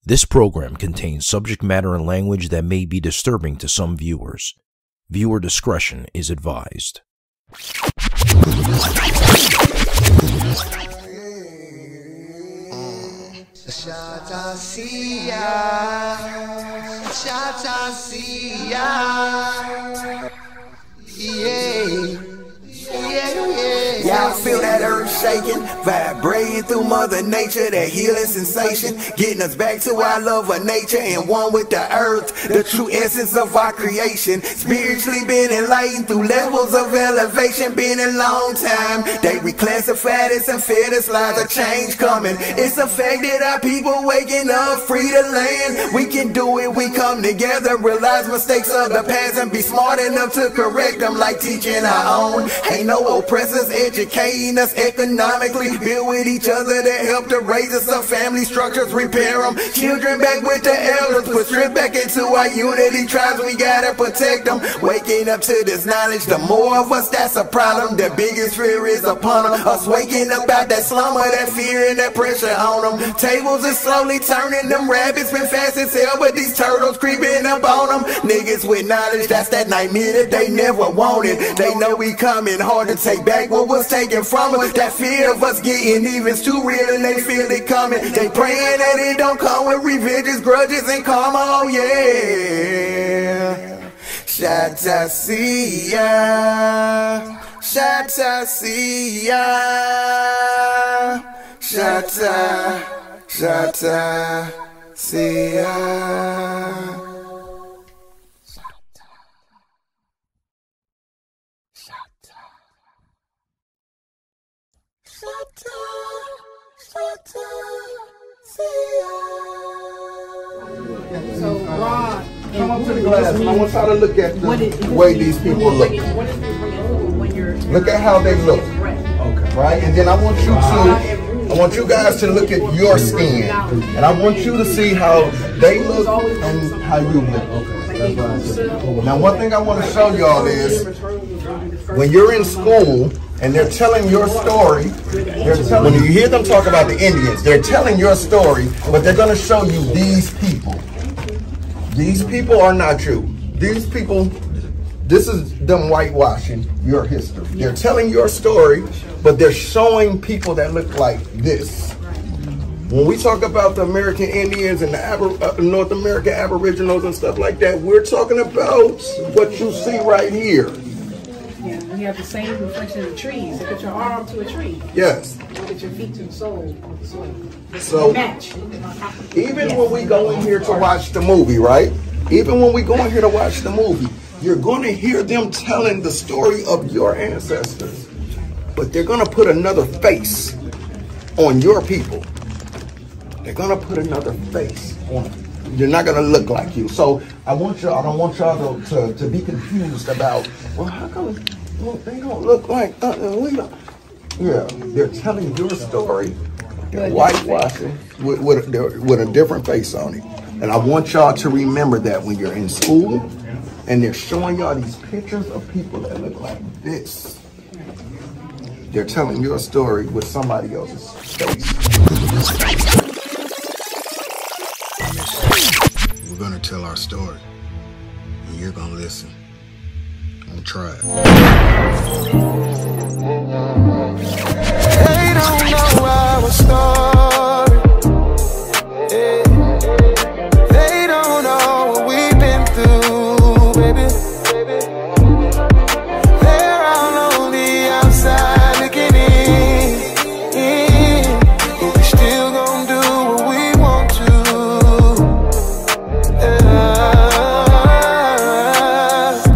This program contains subject matter and language that may be disturbing to some viewers. Viewer discretion is advised. Y'all feel that earth shaking, vibrating through Mother Nature, that healing sensation, getting us back to our love of nature and one with the earth, the true essence of our creation. Spiritually been enlightened through levels of elevation, been a long time. They reclassified us and fed us lies of change coming. It's affected our people waking up, free to land. We can do it, we come together, realize mistakes of the past and be smart enough to correct them like teaching our own. Ain't no oppressors educating us economically, build with each other to help to raise us up, family structures, repair them, children back with the elders, put strength back into our unity, tribes we gotta protect them, waking up to this knowledge, the more of us that's a problem, the biggest fear is upon them, us waking up out that slumber, that fear and that pressure on them, tables is slowly turning, them rabbits been fast as hell, but these turtles creeping up on them, niggas with knowledge, that's that nightmare that they never wanted, they know we coming hard to take back what was taken from us. That fear of us getting even's too real and they feel it coming. They praying that it don't come with revenges, grudges, and karma. Oh yeah. Shatasia, Shatasia, Shatasia. So Rod, come up to the glass and I want y'all to look at the way these people look. Look at how they look. Okay. Right? And then I want you guys to look at your skin. And I want you to see how they look and how you look. Okay. Now one thing I want to show y'all is when you're in school and they're telling your story, when you hear them talk about the Indians, they're telling your story, but they're going to show you these people. These people are not you. These people, this is them whitewashing your history. They're telling your story, but they're showing people that look like this. When we talk about the American Indians and the North American Aboriginals and stuff like that, we're talking about what you see right here. Yeah, you have the same reflection of the trees. Look at your arm to a tree. Yes. Look at your feet to the soul of the soil. So, match. Even when we go in here to watch the movie, right? Even when we go in here to watch the movie, you're going to hear them telling the story of your ancestors. But they're going to put another face on your people. They're going to put another face on them. They're not going to look like you. So I don't want y'all to be confused about, well, how come they don't look like we don't? Yeah, they're telling your story. They're whitewashing with a different face on it. And I want y'all to remember that when you're in school and they're showing y'all these pictures of people that look like this. They're telling your story with somebody else's face. We're going to tell our story, and you're going to listen. I'm going to try it. They don't know our story. They don't know what we've been through, baby. They're all on the outside looking in. But we still gonna do what we want to.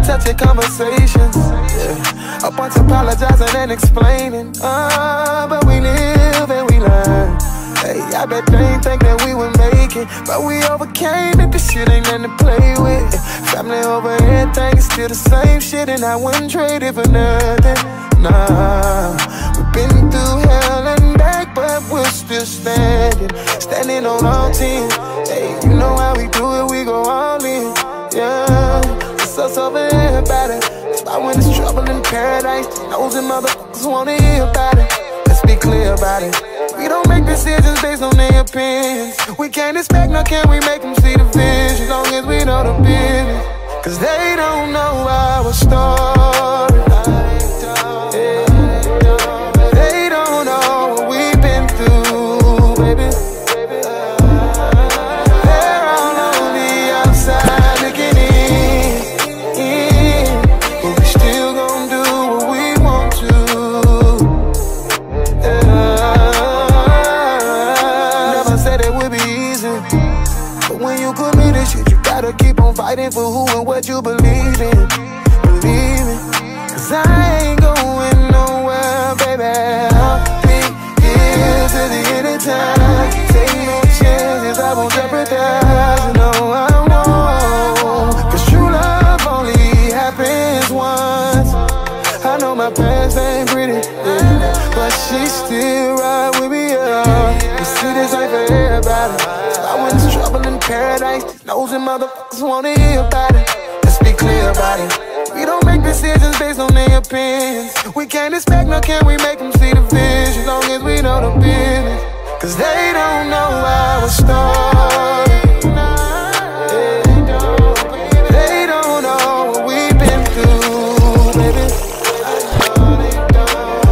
Touching conversations, a bunch apologizing and explaining, but we live and we learn. Hey, I bet they ain't think that we would make it, but we overcame it. This shit ain't nothing to play with. Family over everything is still the same shit, and I wouldn't trade it for nothing. Nah, we've been through hell and back, but we're still standing on all 10. Hey, you know how we do it, we go all in. Yeah, it's us over everybody. It's why when it's trouble in paradise, nosy motherfuckers wanna hear about it. Let's be clear about it. We don't make decisions based on their opinions. We can't expect, nor can we make them see the vision, as long as we know the business. Cause they don't know our story. Yeah. They don't know what we've been through, baby. They're all on the outside looking in, but we still gon' do what we want to. Never said it would be easy, but when you commit to shit, you gotta keep on fighting for who and what you believe in. Believe me, cause I ain't going nowhere, baby. I'll be here till the end of time. Take no chances, I won't jeopardize. No, I won't. Cause true love only happens once. I know my past ain't pretty, yeah, but she still ride with me, yeah. You see, this ain't for everybody. So I went to trouble in paradise. Nosy motherfuckers wanna hear about it. Let's be clear about it. We don't make decisions based on their opinions. We can't expect, nor can we make them see the vision, as long as we know the business. Cause they don't know our story. Yeah. They don't know what we've been through, baby.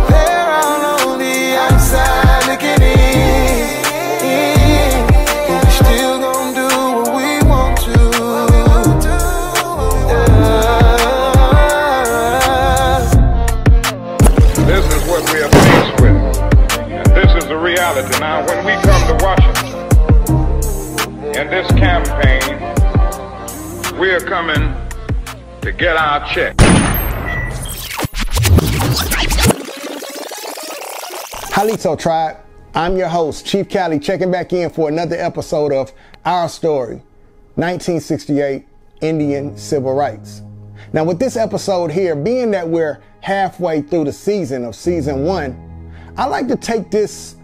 They're all on the outside looking in, but we still gon' do what we want to. This is what we are faced with, and this is the reality. Now, when we come to Washington in this campaign, we are coming to get our check. Halito Tribe, I'm your host, Chief Cali, checking back in for another episode of Our Story, 1968 Indian Civil Rights. Now with this episode here, being that we're halfway through the season of season 1, I like to take this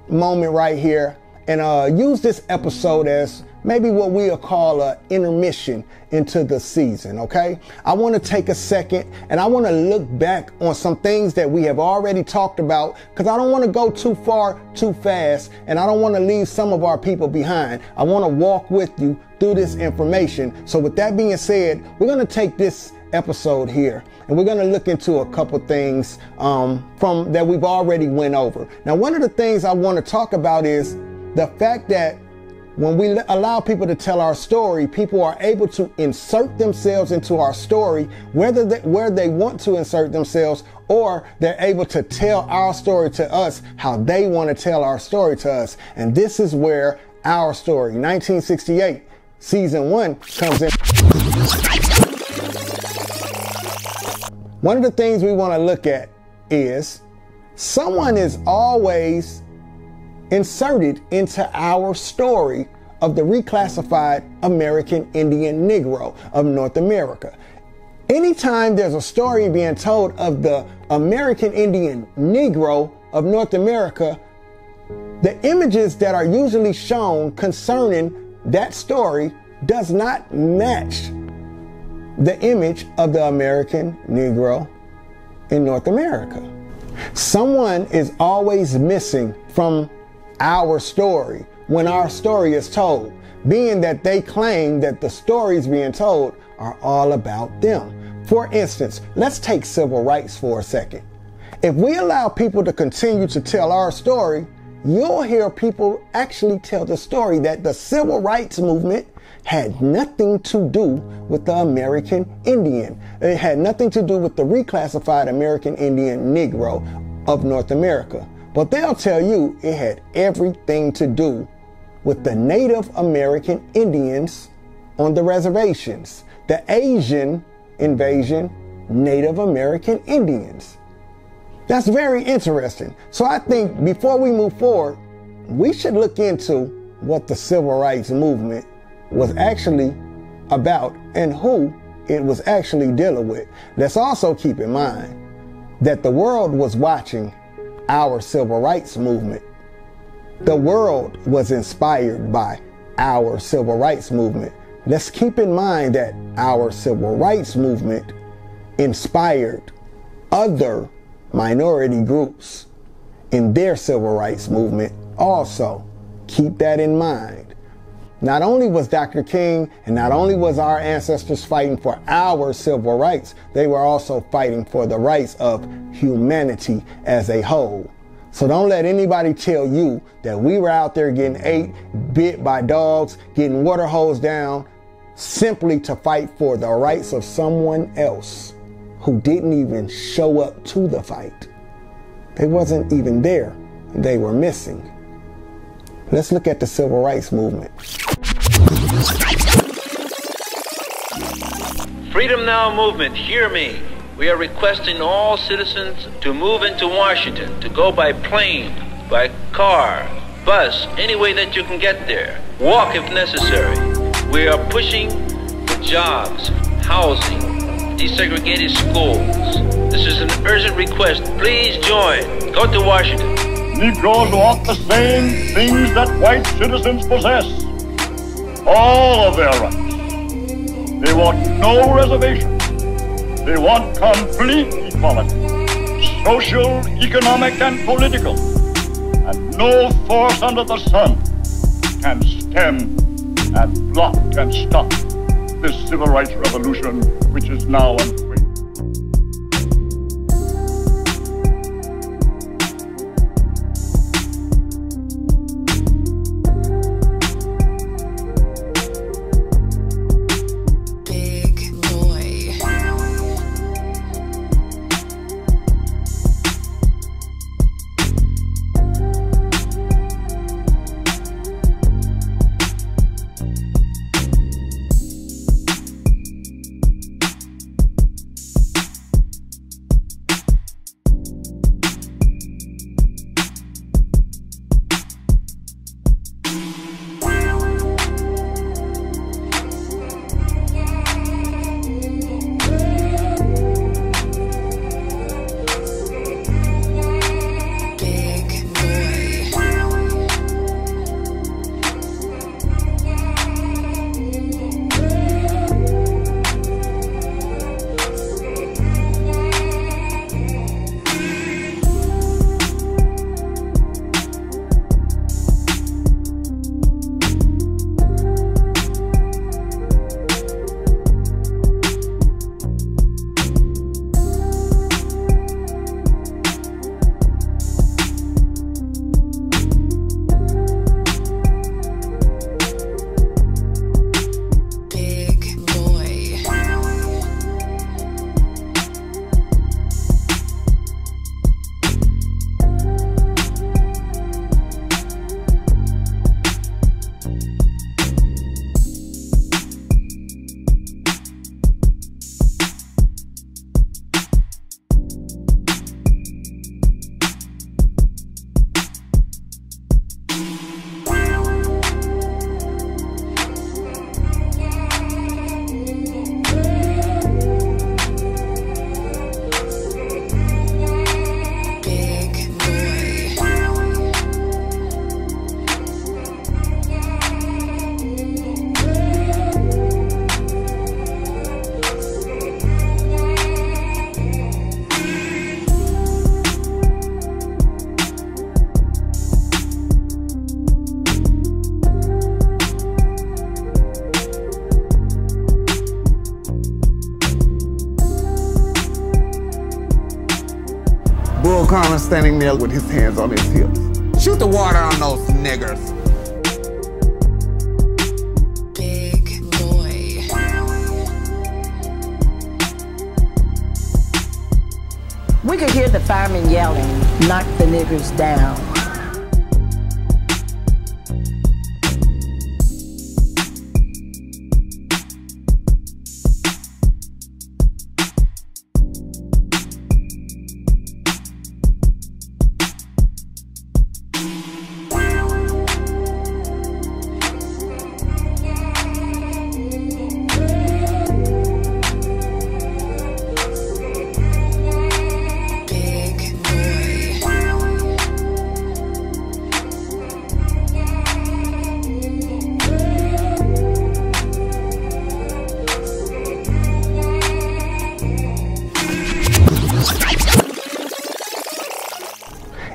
moment right here and use this episode as maybe what we'll call an intermission into the season, okay? I want to take a second and I want to look back on some things that we have already talked about, because I don't want to go too far too fast, and I don't want to leave some of our people behind. I want to walk with you through this information. So with that being said, we're going to take this episode here and we're going to look into a couple things from that we've already went over. Now, one of the things I want to talk about is the fact that when we allow people to tell our story, people are able to insert themselves into our story, where they want to insert themselves, or they're able to tell our story to us how they want to tell our story to us. And this is where Our Story, 1968, season 1 comes in. One of the things we want to look at is someone is always inserted into our story of the reclassified American Indian Negro of North America. Anytime there's a story being told of the American Indian Negro of North America, the images that are usually shown concerning that story does not match the image of the American Negro in North America. Someone is always missing from our story when our story is told, being that they claim that the stories being told are all about them. For instance, let's take civil rights for a second. If we allow people to continue to tell our story, you'll hear people actually tell the story that the civil rights movement had nothing to do with the American Indian. It had nothing to do with the reclassified American Indian Negro of North America. But they'll tell you it had everything to do with the Native American Indians on the reservations, the Asian invasion Native American Indians. That's very interesting. So I think before we move forward, we should look into what the civil rights movement was actually about and who it was actually dealing with. Let's also keep in mind that the world was watching our civil rights movement. The world was inspired by our civil rights movement. Let's keep in mind that our civil rights movement inspired other minority groups in their civil rights movement also. Keep that in mind. Not only was Dr. King and not only was our ancestors fighting for our civil rights, they were also fighting for the rights of humanity as a whole. So don't let anybody tell you that we were out there getting ate, bit by dogs, getting water hosed down, simply to fight for the rights of someone else who didn't even show up to the fight. They wasn't even there. They were missing. Let's look at the civil rights movement. Freedom Now movement, hear me. We are requesting all citizens to move into Washington, to go by plane, by car, bus, any way that you can get there. Walk if necessary. We are pushing for jobs, housing, desegregated schools. This is an urgent request. Please join. Go to Washington. Negroes want the same things that white citizens possess. All of their rights. They want no reservation. They want complete equality, social, economic, and political. And no force under the sun can stem and block and stop this civil rights revolution which is now underway. Bull Connor standing there with his hands on his hips. Shoot the water on those niggers. Big boy. We could hear the firemen yelling, knock the niggers down.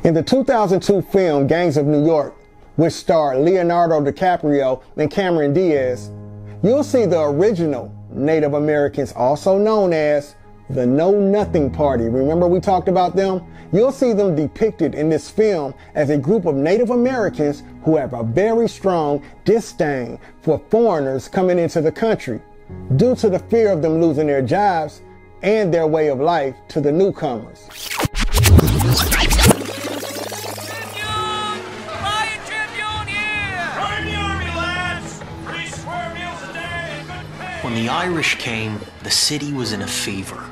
In the 2002 film Gangs of New York, which starred Leonardo DiCaprio and Cameron Diaz, you'll see the original Native Americans, also known as the Know Nothing Party. Remember we talked about them? You'll see them depicted in this film as a group of Native Americans who have a very strong disdain for foreigners coming into the country due to the fear of them losing their jobs and their way of life to the newcomers. When the Irish came, the city was in a fever.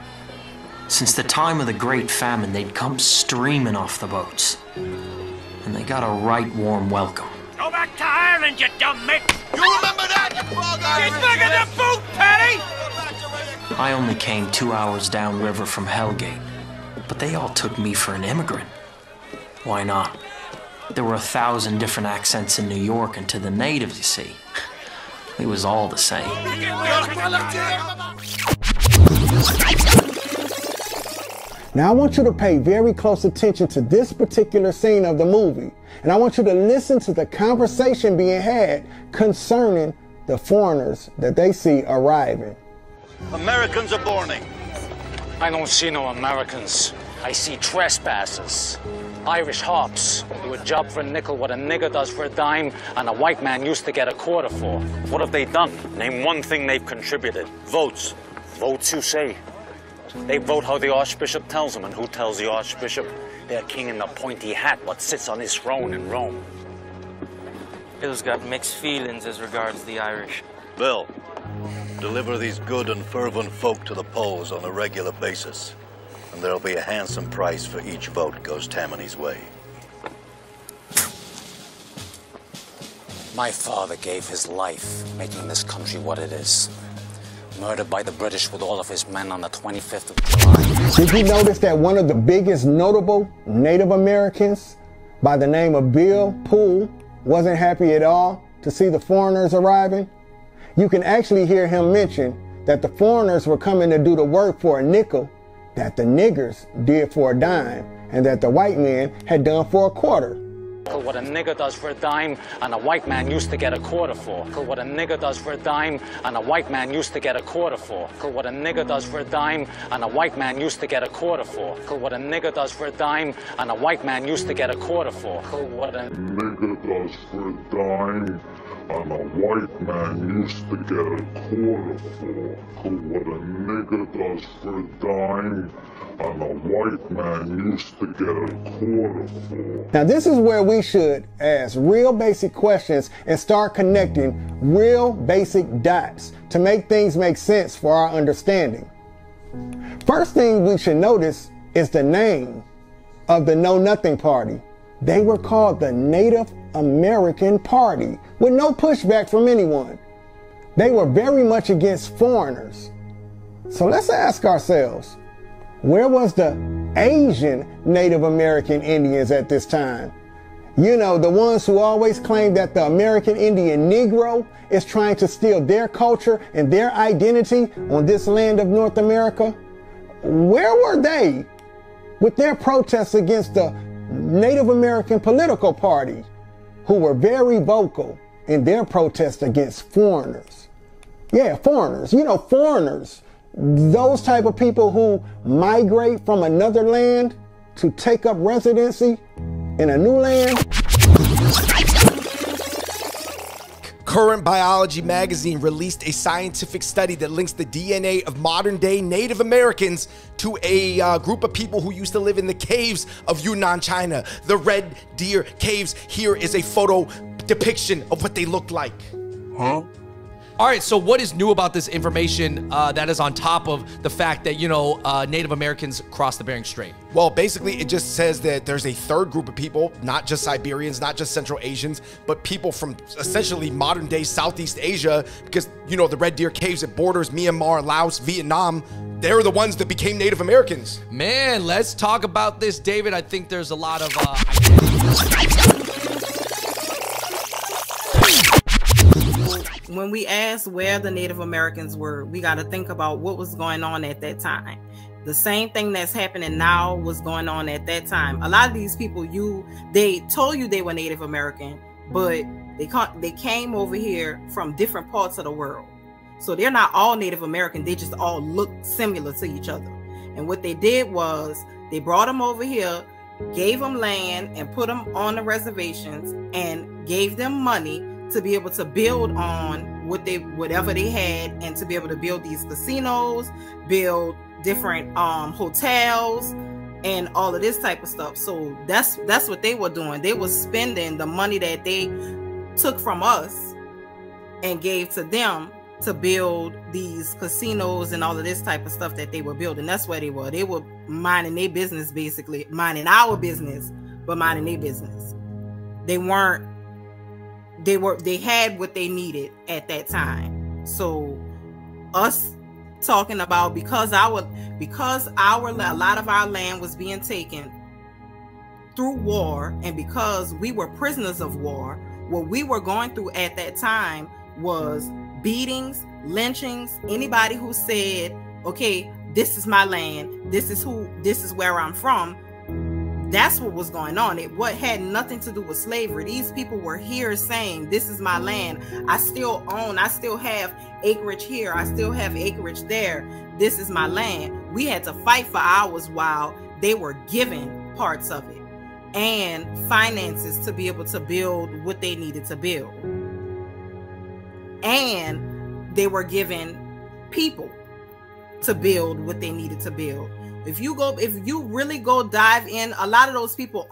Since the time of the Great Famine, they'd come streaming off the boats. And they got a right warm welcome. Go back to Ireland, you dumb mitt! You remember that, you frog Irish! Get back in the boot, Paddy! I only came 2 hours downriver from Hellgate, but they all took me for an immigrant. Why not? There were 1,000 different accents in New York, and to the natives, you see, it was all the same. Now I want you to pay very close attention to this particular scene of the movie, and I want you to listen to the conversation being had concerning the foreigners that they see arriving. Americans are boarding. I don't see no Americans. I see trespassers. Irish hops do a job for a nickel what a nigger does for a dime and a white man used to get a quarter for. What have they done? Name one thing they've contributed. Votes. Votes, you say? They vote how the Archbishop tells them, and who tells the Archbishop? Their king in the pointy hat, what sits on his throne in Rome. Bill's got mixed feelings as regards the Irish. Bill, deliver these good and fervent folk to the polls on a regular basis, and there'll be a handsome price for each vote goes Tammany's way. My father gave his life making this country what it is. Murdered by the British with all of his men on the 25th of July. Did you notice that one of the biggest notable Native Americans by the name of Bill Poole wasn't happy at all to see the foreigners arriving? You can actually hear him mention that the foreigners were coming to do the work for a nickel that the niggers did for a dime and that the white men had done for a quarter. What a nigger does for a dime and a white man used to get a quarter for. What a nigger does for a dime and a white man used to get a quarter for. What a nigger does for a dime and a white man used to get a quarter for. What a nigger does for a dime and a white man used to get a quarter for. What a nigger does for a dime and a white man used to get a quarter for. What a nigger does for a dime and a white man used to get a quarter for. Now this is where we should ask real basic questions and start connecting real basic dots to make things make sense for our understanding. First thing we should notice is the name of the Know Nothing Party. They were called the Native American Party with no pushback from anyone. They were very much against foreigners. So let's ask ourselves, where was the Asian Native American Indians at this time? You know, the ones who always claim that the American Indian Negro is trying to steal their culture and their identity on this land of North America. Where were they with their protests against the Native American political party, who were very vocal in their protest against foreigners? Yeah, foreigners. You know, foreigners. Those type of people who migrate from another land to take up residency in a new land. Current Biology magazine released a scientific study that links the DNA of modern-day Native Americans to a group of people who used to live in the caves of Yunnan, China. The Red Deer Caves. Here is a photo depiction of what they looked like. Huh? All right, so what is new about this information that is on top of the fact that, you know, Native Americans crossed the Bering Strait? Well, basically, it just says that there's a third group of people, not just Siberians, not just Central Asians, but people from essentially modern-day Southeast Asia, because, you know, the Red Deer Caves, it borders Myanmar, Laos, Vietnam. They're the ones that became Native Americans. Man, let's talk about this, David. I think there's a lot of... When we ask where the Native Americans were, we got to think about what was going on at that time. The same thing that's happening now was going on at that time. A lot of these people, they told you they were Native American, but they came over here from different parts of the world. So they're not all Native American. They just all look similar to each other. And what they did was they brought them over here, gave them land and put them on the reservations and gave them money to be able to build on whatever they had, and to be able to build these casinos, build different hotels and all of this type of stuff. So that's what they were doing. They were spending the money that they took from us and gave to them to build these casinos and all of this type of stuff that they were building. That's where they were. They were minding their business, basically minding our business, but minding their business. They had what they needed at that time. So us talking about because a lot of our land was being taken through war, and because we were prisoners of war, what we were going through at that time was beatings, lynchings. Anybody who said, okay, this is my land, this is where I'm from, that's what was going on. It had nothing to do with slavery. These people were here saying, this is my land. I still have acreage here. I still have acreage there. This is my land. We had to fight for ours while they were given parts of it and finances to be able to build what they needed to build. And they were given people to build what they needed to build. If you really go dive in, a lot of those people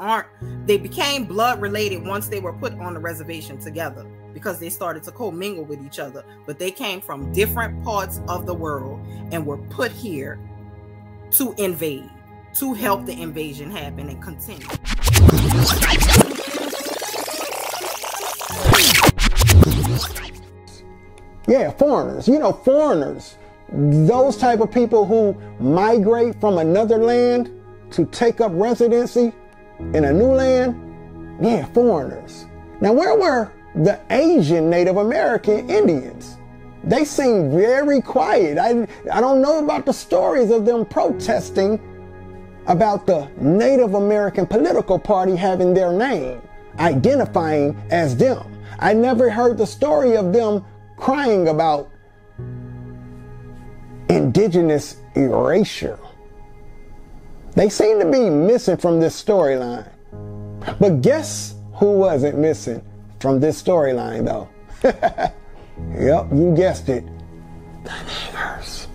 they became blood related once they were put on the reservation together, because they started to commingle with each other. But they came from different parts of the world and were put here to invade, to help the invasion happen and continue. Yeah, foreigners. Foreigners. Those type of people who migrate from another land to take up residency in a new land. Yeah, foreigners. Now, where were the Asian Native American Indians? They seem very quiet. I don't know about the stories of them protesting about the Native American political party having their name, identifying as them. I never heard the story of them crying about indigenous erasure. They seem to be missing from this storyline. But guess who wasn't missing from this storyline, though? Yep, you guessed it. The niggers.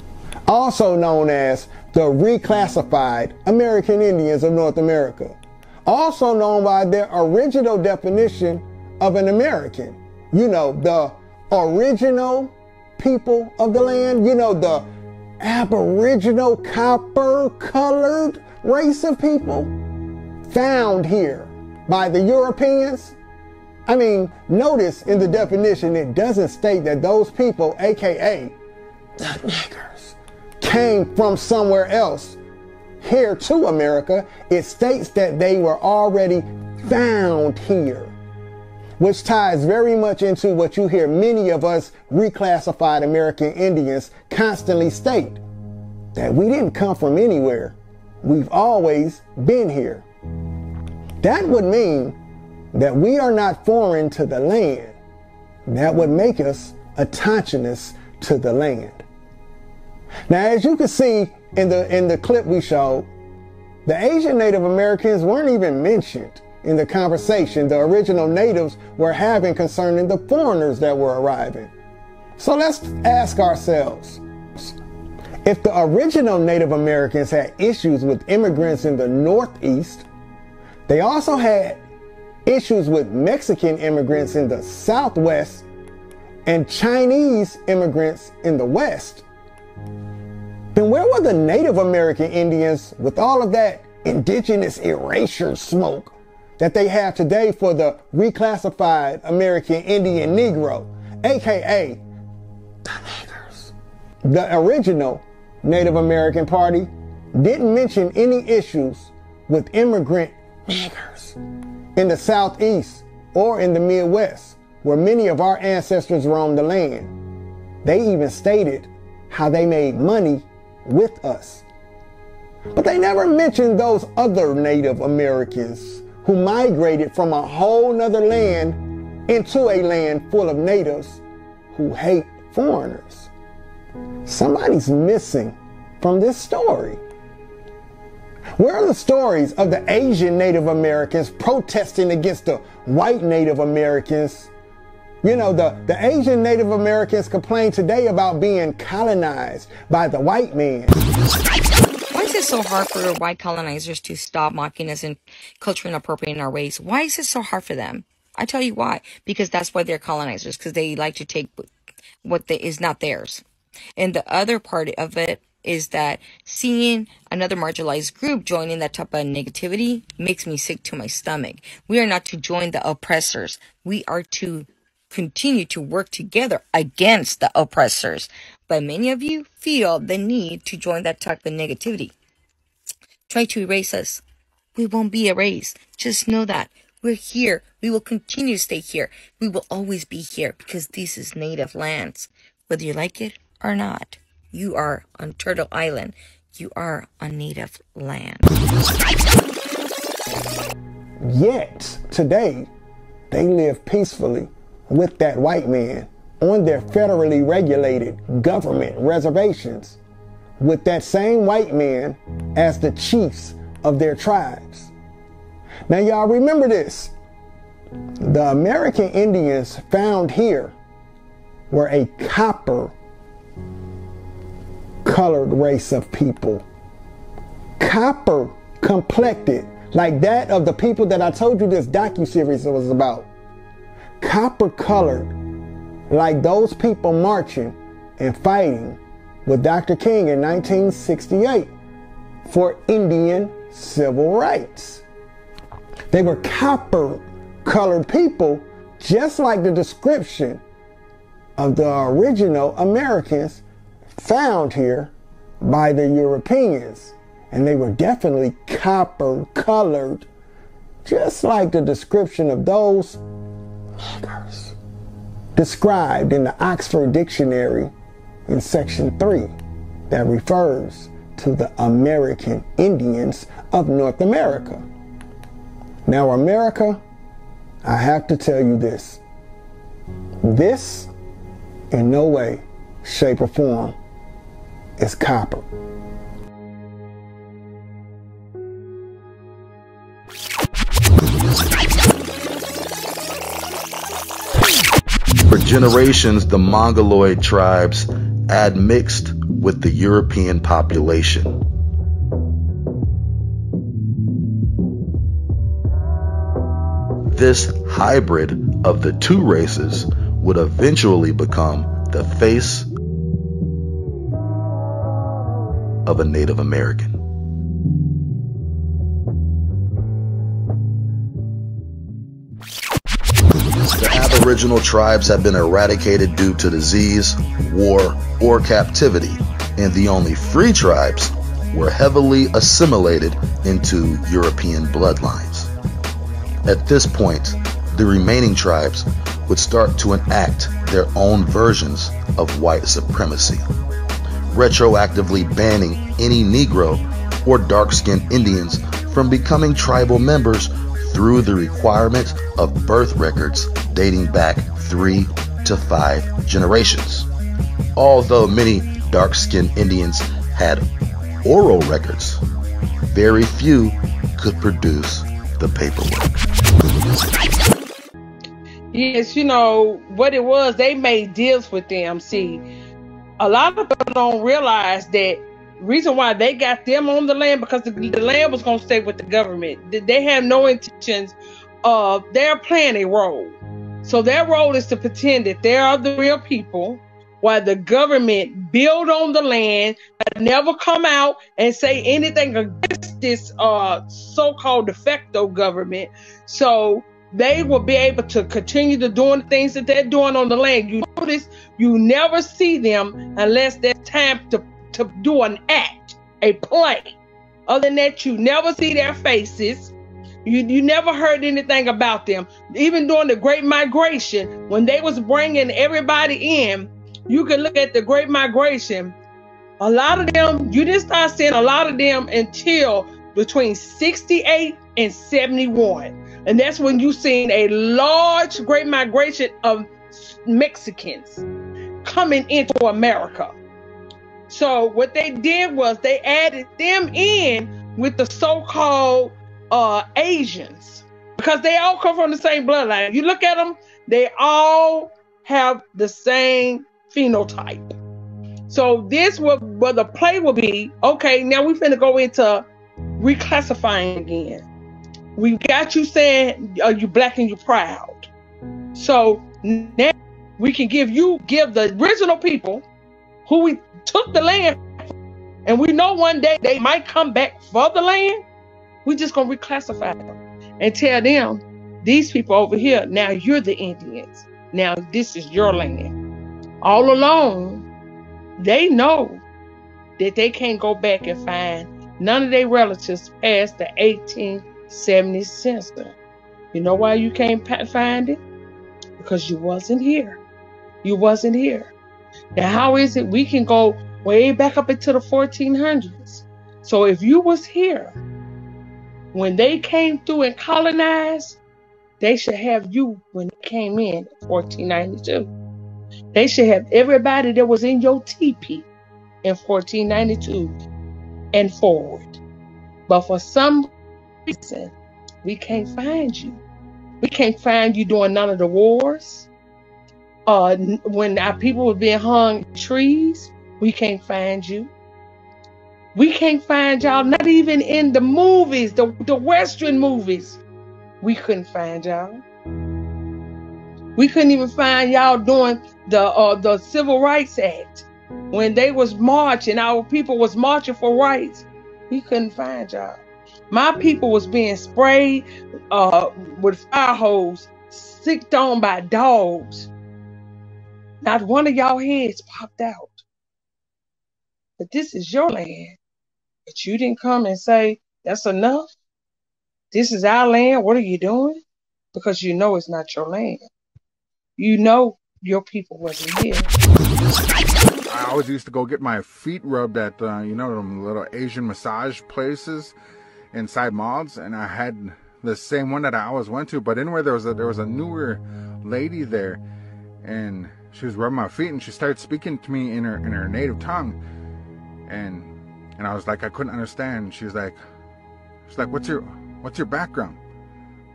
Also known as the reclassified American Indians of North America. Also known by their original definition of an American. The original people of the land. The Aboriginal copper-colored race of people found here by the Europeans. I mean, notice in the definition, it doesn't state that those people, aka the niggers, came from somewhere else here to America. It states that they were already found here, which ties very much into what you hear many of us reclassified American Indians constantly state, that we didn't come from anywhere. We've always been here. That would mean that we are not foreign to the land. That would make us autochthonous to the land. Now, as you can see in the clip we showed, the Asian Native Americans weren't even mentioned in the conversation the original natives were having concerning the foreigners that were arriving. So let's ask ourselves, if the original Native Americans had issues with immigrants in the Northeast, they also had issues with Mexican immigrants in the Southwest and Chinese immigrants in the West, then where were the Native American Indians with all of that indigenous erasure smoke that they have today for the reclassified American Indian Negro, aka the niggers? The original Native American Party didn't mention any issues with immigrant niggers in the Southeast or in the Midwest, where many of our ancestors roamed the land. They even stated how they made money with us. But they never mentioned those other Native Americans who migrated from a whole nother land into a land full of natives who hate foreigners. Somebody's missing from this story. Where are the stories of the Asian Native Americans protesting against the white Native Americans? You know, the Asian Native Americans complain today about being colonized by the white man. Why is it so hard for white colonizers to stop mocking us and culturally appropriating our ways? Why is it so hard for them? I tell you why. Because that's why they're colonizers, because they like to take what is not theirs. And the other part of it is that seeing another marginalized group joining that type of negativity makes me sick to my stomach. We are not to join the oppressors. We are to continue to work together against the oppressors. But many of you feel the need to join that type of negativity. Try to erase us. We won't be erased. Just know that. We're here. We will continue to stay here. We will always be here because this is native lands. Whether you like it or not, you are on Turtle Island. You are on native land. Yet, today, they live peacefully with that white man on their federally regulated government reservations, with that same white man as the chiefs of their tribes. Now, y'all remember this. The American Indians found here were a copper colored race of people. Copper complected, like that of the people that I told you this docuseries was about. Copper colored, like those people marching and fighting with Dr. King in 1968 for Indian civil rights. They were copper colored people, just like the description of the original Americans found here by the Europeans. And they were definitely copper colored, just like the description of those niggers described in the Oxford Dictionary in section 3 that refers to the American Indians of North America. Now, America, I have to tell you this. This, in no way, shape, or form, is copper. For generations, the Mongoloid tribes admixed with the European population. This hybrid of the two races would eventually become the face of a Native American. The Aboriginal tribes have been eradicated due to disease, war, or captivity, and the only free tribes were heavily assimilated into European bloodlines. At this point, the remaining tribes would start to enact their own versions of white supremacy, retroactively banning any Negro or dark-skinned Indians from becoming tribal members through the requirement of birth records dating back 3 to 5 generations. Although many dark-skinned Indians had oral records, very few could produce the paperwork. Yes, you know what it was, they made deals with them. See, a lot of people don't realize that reason why they got them on the land, because the land was going to stay with the government. They have no intentions of, they're playing a role. So their role is to pretend that they are the real people, while the government build on the land, but never come out and say anything against this so-called de facto government. So they will be able to continue to doing the things that they're doing on the land. You notice you never see them unless there's time to do an act, a play. Other than that, you never see their faces. You never heard anything about them. Even during the Great Migration, when they was bringing everybody in, you can look at the Great Migration. A lot of them, you didn't start seeing a lot of them until between 68 and 71. And that's when you seen a large, great migration of Mexicans coming into America. So what they did was they added them in with the so-called Asians, because they all come from the same bloodline. You look at them, they all have the same phenotype. So this what the play will be. Okay, now we finna go into reclassifying again. We got you saying, are you black and you proud? So now we can give the original people who we took the land, and we know one day they might come back for the land. We just gonna reclassify them and tell them, these people over here, now you're the Indians. Now this is your land. All along, they know that they can't go back and find none of their relatives past the 1870 census. You know why you can't find it? Because you wasn't here. You wasn't here. Now, how is it we can go way back up into the 1400s? So if you was here when they came through and colonized, they should have you when they came in 1492. They should have everybody that was in your teepee in 1492 and forward. But for some reason, we can't find you. We can't find you during none of the wars. When our people were being hung in trees, we can't find you. We can't find y'all, not even in the movies, the Western movies. We couldn't find y'all. We couldn't even find y'all during the Civil Rights Act. When they was marching, our people was marching for rights. We couldn't find y'all. My people was being sprayed with fire hose, sicked on by dogs. Not one of y'all heads popped out. But this is your land. But you didn't come and say, that's enough. This is our land. What are you doing? Because you know it's not your land. You know your people wasn't here. I always used to go get my feet rubbed at, you know, them little Asian massage places inside malls, and I had the same one that I always went to. But anyway, there was a newer lady there, and she was rubbing my feet, and she started speaking to me in her native tongue, and I was like, I couldn't understand. She's like, what's your background?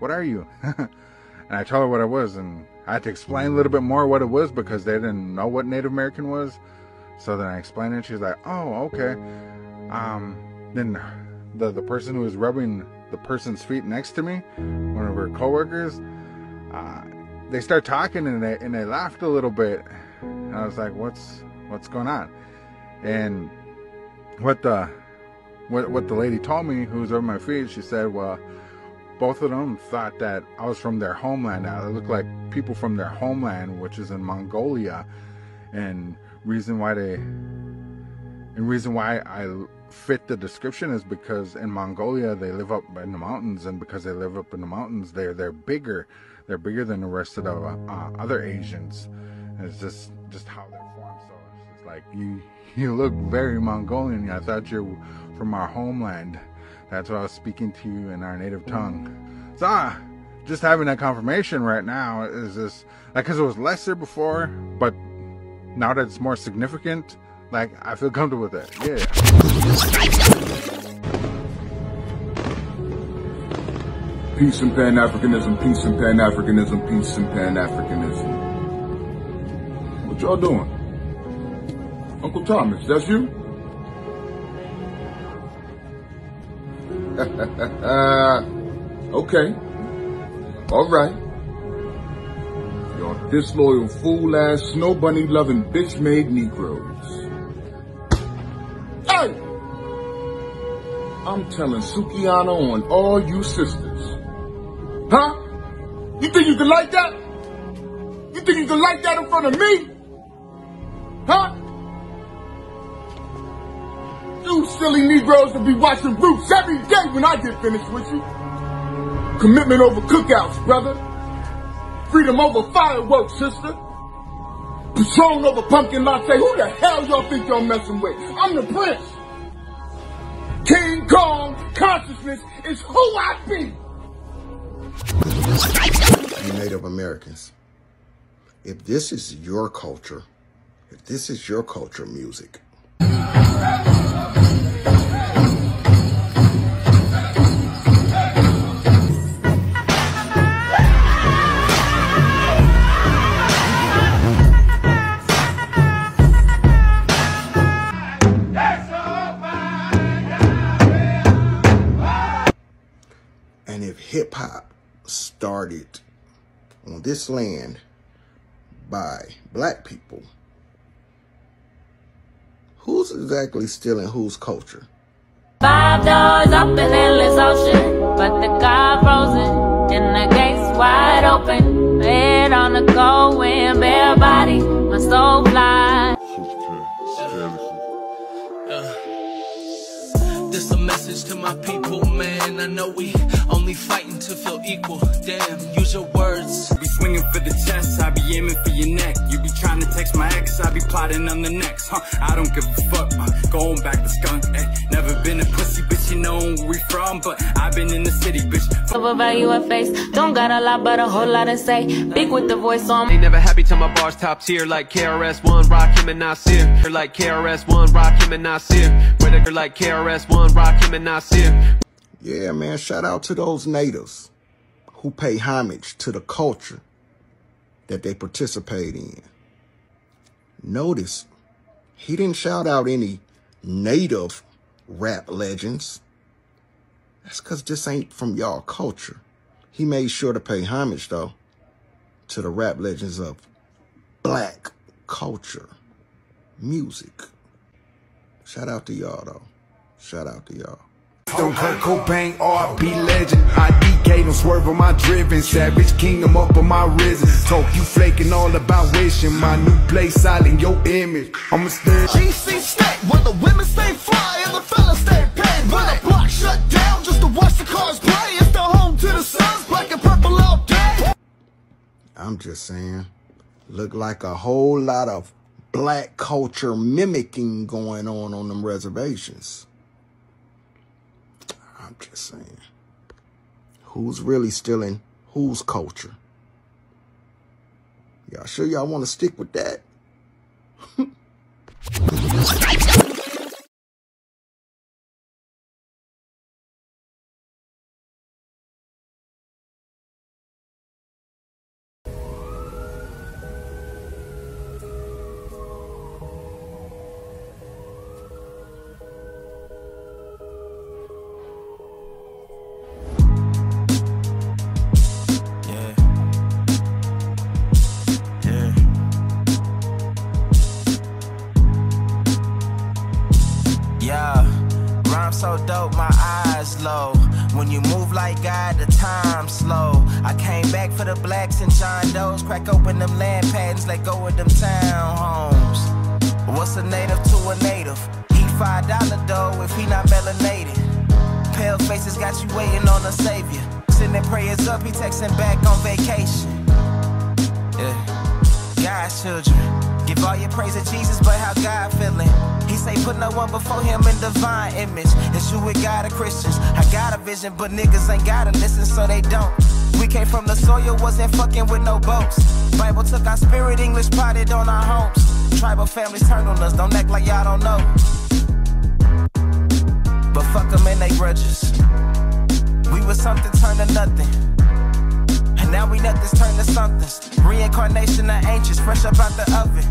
What are you? And I told her what I was, and I had to explain a little bit more what it was because they didn't know what Native American was. So then I explained it, and she's like, oh, okay. Then the person who was rubbing the person's feet next to me, one of her coworkers, they start talking, and they laughed a little bit. And I was like, what's going on? And what the lady told me, who was over my feet, she said, well, both of them thought that I was from their homeland. Now they look like people from their homeland, which is in Mongolia. And reason why I fit the description is because in Mongolia they live up in the mountains, and because they live up in the mountains, they're bigger. They're bigger than the rest of the other Asians. And it's just how they're formed. So it's like you look very Mongolian. I thought you're from our homeland. That's why I was speaking to you in our native tongue. So just having that confirmation right now is just like, because it was lesser before, but now that it's more significant, like, I feel comfortable with that. Yeah. Peace and Pan-Africanism, peace and Pan-Africanism, peace and Pan-Africanism. What y'all doing? Uncle Thomas, that's you? Okay. All right. Y'all disloyal, fool-ass, snow bunny-loving, bitch-made Negroes. Hey! I'm telling Sukiana on all you sisters. Huh? You think you can like that? You think you can like that in front of me? Huh? You silly Negroes will be watching Roots every day when I get finished with you. Commitment over cookouts, brother. Freedom over fireworks, sister. Patron over pumpkin latte. Who the hell y'all think y'all messing with? I'm the prince. King Kong consciousness is who I be. You Native Americans, if this is your culture, if this is your culture music, and if hip-hop started on this land by black people, who's exactly stealing whose culture? 5 doors up in endless ocean, but the car frozen and the gates wide open. Head on the cold wind, bare body, my soul fly. This a message to my people, man. I know we only fighting to feel equal. Damn, use your words. Be swinging for the chest, I be aiming for your neck. You be trying to text my ex, I be plotting on the next. I don't give a fuck, going back to skunk. Never been a pussy, bitch, you know where we from, but I've been in the city, bitch. Overvalue a face, don't got a lot but a whole lot to say. Big with the voice on. Ain't never happy till my bars top tier, like KRS-One, Rakim and Nasir. Like KRS-One, Rakim and Nasir. Whether they're like KRS-One, Rakim and Nasir. Yeah, man, shout out to those natives who pay homage to the culture that they participate in. Notice, he didn't shout out any native rap legends. That's because this ain't from y'all culture. He made sure to pay homage, though, to the rap legends of black culture, music. Shout out to y'all, though. Shout out to y'all. Don't Kurt Cobain, R.B. legend. IDK, don't swerve on my driven. Savage kingdom up on my risen. Talk you flaking all about wishing. My new place silent your image. I'ma stay. GC state, where the women stay fly and the fellas stay paid. Where the block shut down just to watch the cars play. It's the home to the suns, black and purple all day. I'm just saying, look like a whole lot of black culture mimicking going on them reservations. I'm just saying, who's really stealing whose culture? Y'all sure y'all want to stick with that? So dope, my eyes low. When you move like God, the time slow. I came back for the blacks and John Doe's. Crack open them land patents, let go of them townhomes. What's a native to a native? Eat $5 dough if he not melanated. Pale faces got you waiting on a savior. Sending prayers up, he texting back on vacation. Yeah, God's children. Give all your praise to Jesus, but how God feeling? He say put no one before him in divine image. It's you with God or Christians. I got a vision, but niggas ain't gotta listen, so they don't. We came from the soil, wasn't fucking with no boats. Bible took our spirit, English potted on our homes. Tribal families turn on us, don't act like y'all don't know. But fuck them and they grudges. We was something turned to nothing. And now we nothing's turned to somethings. Reincarnation of ancients, fresh up out the oven.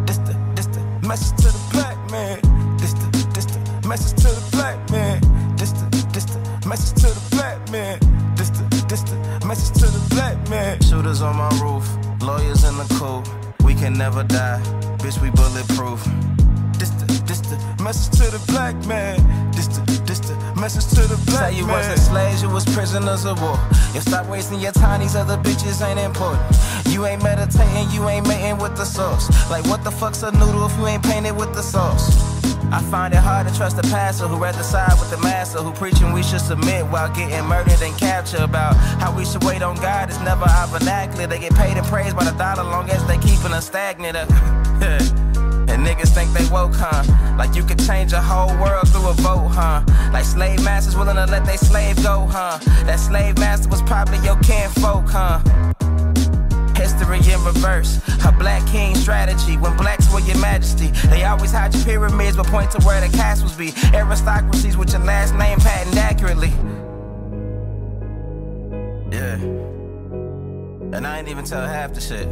This the message to the black man. This the message to the black man. This the message to the black man. This the message to the black man. Shooters on my roof, lawyers in the coop. We can never die, bitch, we bulletproof. This the message to the black man. This the message to the black man. Say you wasn't slaves, you was prisoners of war. You stop wasting your time, these other bitches ain't important. You ain't meditating, you ain't mating with the sauce. Like what the fuck's a noodle if you ain't painted with the sauce? I find it hard to trust the pastor who rather side with the master, who preaching we should submit while getting murdered and captured. About how we should wait on God is never our vernacular. They get paid and praised by the dollar long as they keeping us stagnant. And niggas think they woke, huh? Like you could change a whole world through a vote, huh? Like slave masters willing to let they slave go, huh? That slave master was probably your kinfolk, huh? History in reverse, a black king strategy. When blacks were your majesty, they always hide your pyramids but point to where the castles be. Aristocracies with your last name patented accurately. Yeah. And I ain't even tell half the shit.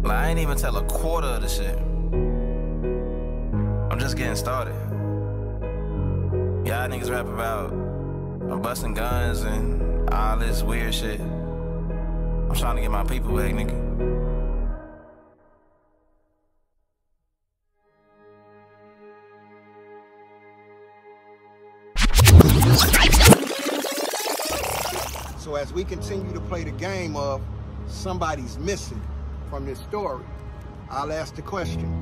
Like, I ain't even tell a quarter of the shit. I'm just getting started. Y'all niggas rap about busting guns and all this weird shit. I'm trying to get my people back, nigga. So as we continue to play the game of somebody's missing from this story, I'll ask the question.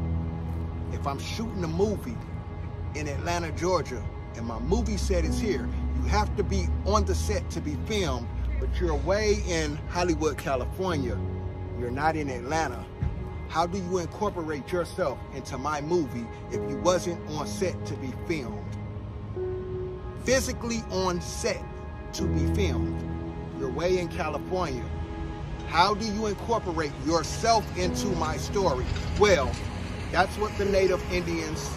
If I'm shooting a movie in Atlanta, Georgia, and my movie set is here, you have to be on the set to be filmed, but you're away in Hollywood, California. You're not in Atlanta. How do you incorporate yourself into my movie if you wasn't on set to be filmed? Physically on set to be filmed. You're way in California. How do you incorporate yourself into my story? Well, that's what the Native Indians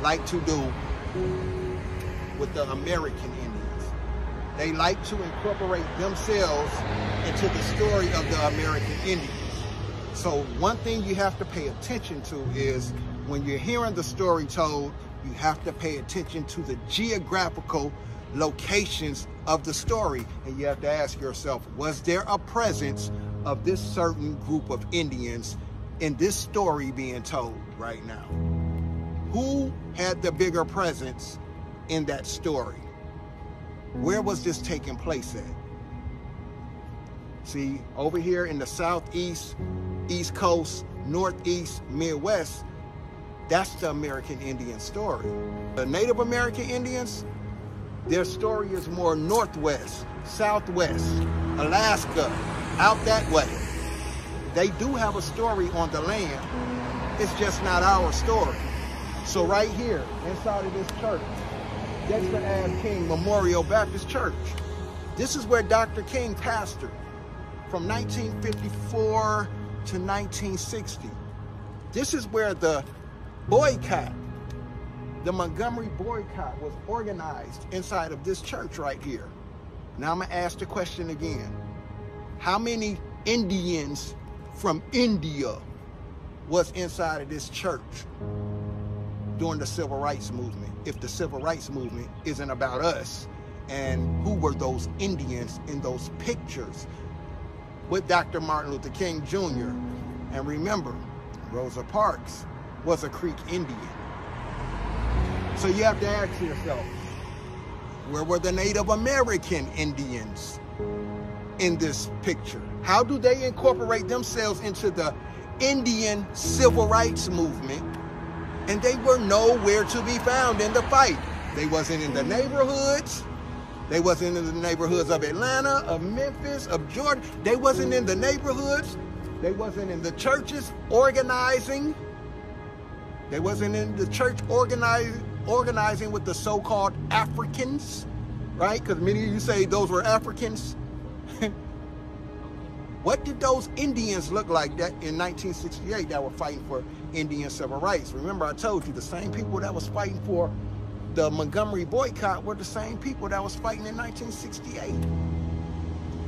like to do with the American Indians. They like to incorporate themselves into the story of the American Indians. So one thing you have to pay attention to is when you're hearing the story told, you have to pay attention to the geographical locations of the story. And you have to ask yourself, was there a presence of this certain group of Indians in this story being told right now? Who had the bigger presence in that story? Where was this taking place at? See, over here in the Southeast, East Coast, Northeast, Midwest, that's the American Indian story. The Native American Indians, their story is more Northwest, Southwest, Alaska, out that way. They do have a story on the land. It's just not our story. So right here, inside of this church, Dexter Ave King Memorial Baptist Church. This is where Dr. King pastored from 1954 to 1960. This is where the boycott, the Montgomery boycott, was organized inside of this church right here. Now I'm gonna ask the question again. How many Indians from India was inside of this church during the Civil Rights Movement? If the Civil Rights Movement isn't about us, and who were those Indians in those pictures with Dr. Martin Luther King Jr.? And remember, Rosa Parks was a Creek Indian. So you have to ask yourself, where were the Native American Indians in this picture? How do they incorporate themselves into the Indian Civil Rights Movement? And they were nowhere to be found in the fight. They wasn't in the neighborhoods. They wasn't in the neighborhoods of Atlanta, of Memphis, of Georgia. They wasn't in the neighborhoods. They wasn't in the churches organizing. They wasn't in the church organizing with the so-called Africans, right? Because many of you say those were Africans. What did those Indians look like that in 1968 that were fighting for Indian civil rights? Remember, I told you the same people that was fighting for the Montgomery boycott were the same people that was fighting in 1968.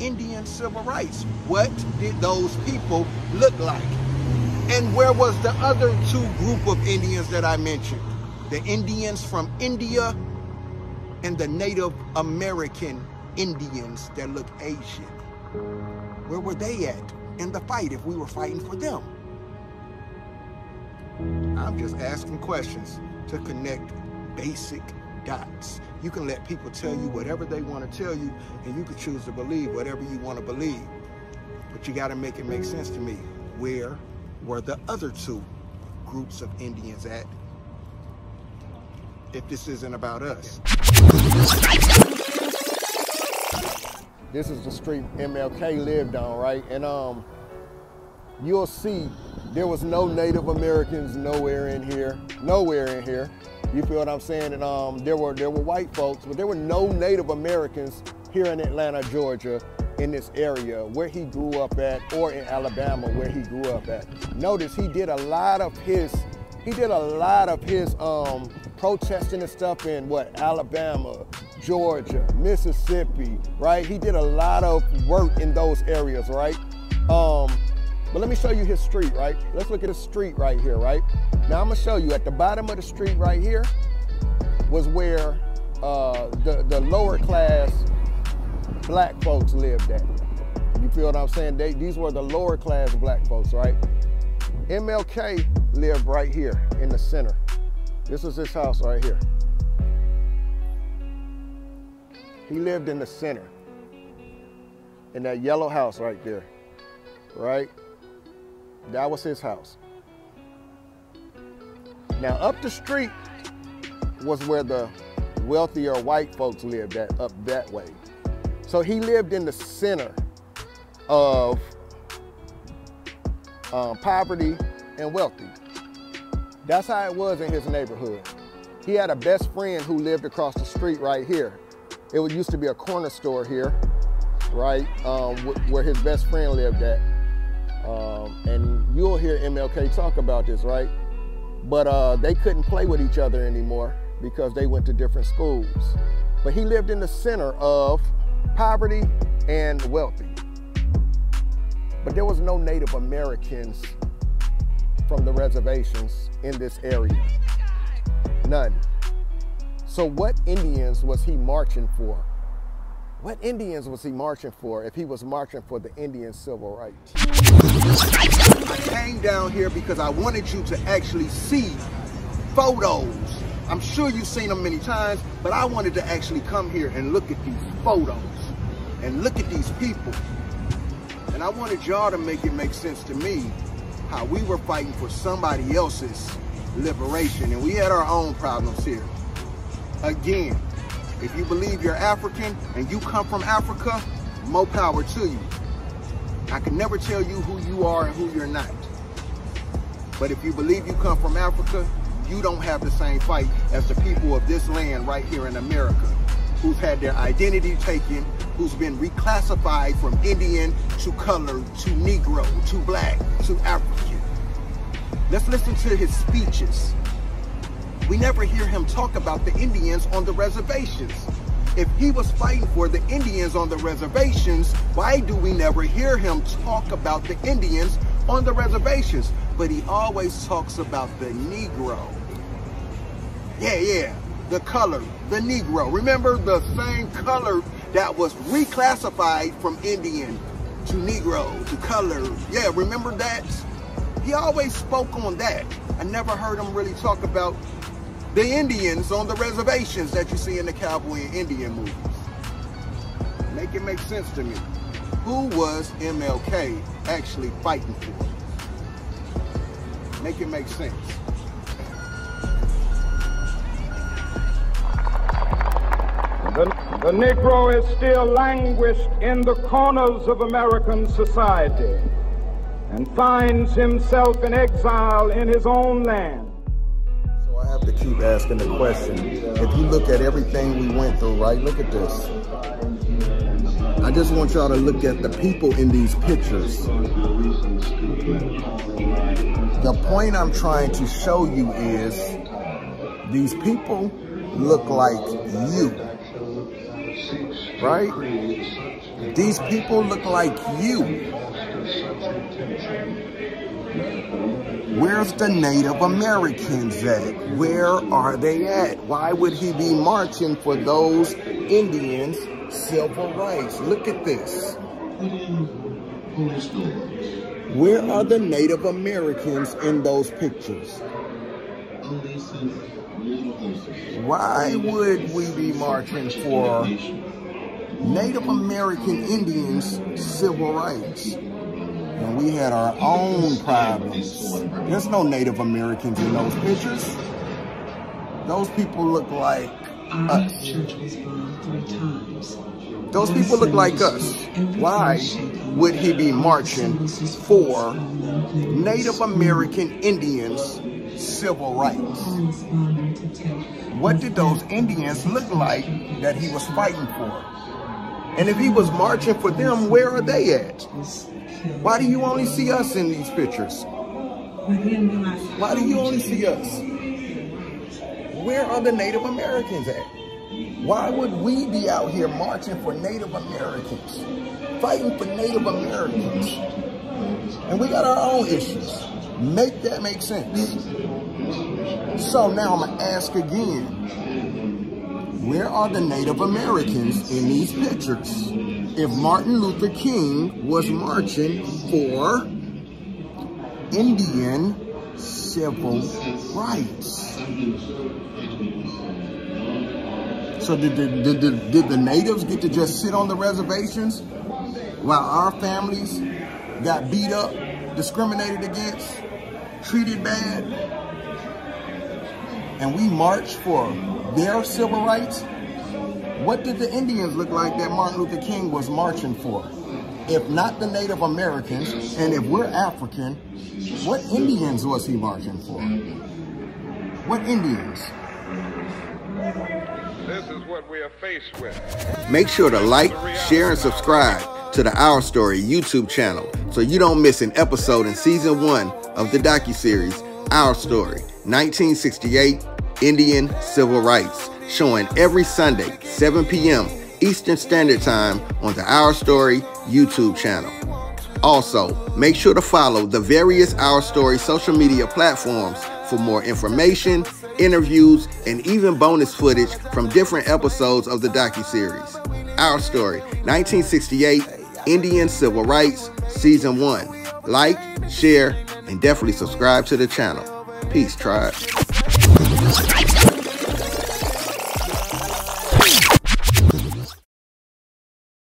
Indian civil rights. What did those people look like? And where was the other two group of Indians that I mentioned? The Indians from India and the Native American Indians that look Asian. Where were they at in the fight if we were fighting for them? I'm just asking questions to connect basic dots. You can let people tell you whatever they want to tell you, and you can choose to believe whatever you want to believe. But you got to make it make sense to me. Where were the other two groups of Indians at if this isn't about us. This is the street MLK lived on, right? And you'll see there was no Native Americans nowhere in here. You feel what I'm saying? And there were white folks, but there were no Native Americans here in Atlanta, Georgia, in this area where he grew up at, or in Alabama where he grew up at. Notice he did a lot of his protesting and stuff in Alabama, Georgia, Mississippi, right? He did a lot of work in those areas, right? But let me show you his street, right? Let's look at his street right here, right? Now I'm gonna show you at the bottom of the street right here was where the lower class black folks lived at. You feel what I'm saying? These were the lower class black folks, right? MLK lived right here in the center. This was his house right here. He lived in the center, in that yellow house right there, right? That was his house. Now up the street was where the wealthier white folks lived at, up that way. So he lived in the center of poverty and wealthy. That's how it was in his neighborhood. He had a best friend who lived across the street right here. It used to be a corner store here, right, where his best friend lived at. And you'll hear MLK talk about this, right? But they couldn't play with each other anymore because they went to different schools. But he lived in the center of poverty and wealthy. But there was no Native Americans from the reservations in this area. None. So what Indians was he marching for? What Indians was he marching for if he was marching for the Indian civil rights? I came down here because I wanted you to actually see photos. I'm sure you've seen them many times, but I wanted to actually come here and look at these photos and look at these people. And I wanted y'all to make it make sense to me how we were fighting for somebody else's liberation, and we had our own problems here. Again, if you believe you're African and you come from Africa, more power to you. I can never tell you who you are and who you're not. But if you believe you come from Africa, you don't have the same fight as the people of this land right here in America, who've had their identity taken, who's been reclassified from Indian to colored to Negro to black to African. Let's listen to his speeches. We never hear him talk about the Indians on the reservations. If he was fighting for the Indians on the reservations, why do we never hear him talk about the Indians on the reservations? But he always talks about the Negro. Yeah, the color, the Negro. Remember the same color that was reclassified from Indian to Negro to color. Yeah, remember that? He always spoke on that. I never heard him really talk about the Indians on the reservations that you see in the cowboy and Indian movies. Make it make sense to me. Who was MLK actually fighting for? Make it make sense. The Negro is still languished in the corners of American society and finds himself in exile in his own land. So I have to keep asking the question. If you look at everything we went through, right? Look at this. I just want y'all to look at the people in these pictures. The point I'm trying to show you is these people look like you, right? These people look like you. Where's the Native Americans at? Where are they at? Why would he be marching for those Indians' civil rights? Look at this. Where are the Native Americans in those pictures? Why would we be marching for Native American Indians' civil rights? And we had our own problems. There's no Native Americans in those pictures. Those people look like us. Church was bombed 3 times. Those people look like us. Why would he be marching for Native American Indians' civil rights? What did those Indians look like that he was fighting for? And if he was marching for them, where are they at? Why do you only see us in these pictures? Why do you only see us? Where are the Native Americans at? Why would we be out here marching for Native Americans, fighting for Native Americans? And we got our own issues. Make that make sense. So now I'm going to ask again, where are the Native Americans in these pictures? If Martin Luther King was marching for Indian civil rights. So did the natives get to just sit on the reservations while our families got beat up, discriminated against, treated bad, and we marched for their civil rights? What did the Indians look like that Martin Luther King was marching for? If not the Native Americans, and if we're African, what Indians was he marching for? What Indians? This is what we are faced with. Make sure to like, share, and subscribe to the Our Story YouTube channel so you don't miss an episode in season 1 of the docuseries Our Story, 1968 Indian Civil Rights, showing every Sunday, 7 p.m. Eastern Standard Time on the Our Story YouTube channel. Also, make sure to follow the various Our Story social media platforms for more information, interviews, and even bonus footage from different episodes of the docuseries. Our Story, 1968 Indian Civil Rights, Season 1. Like, share, and definitely subscribe to the channel. Peace, tribe.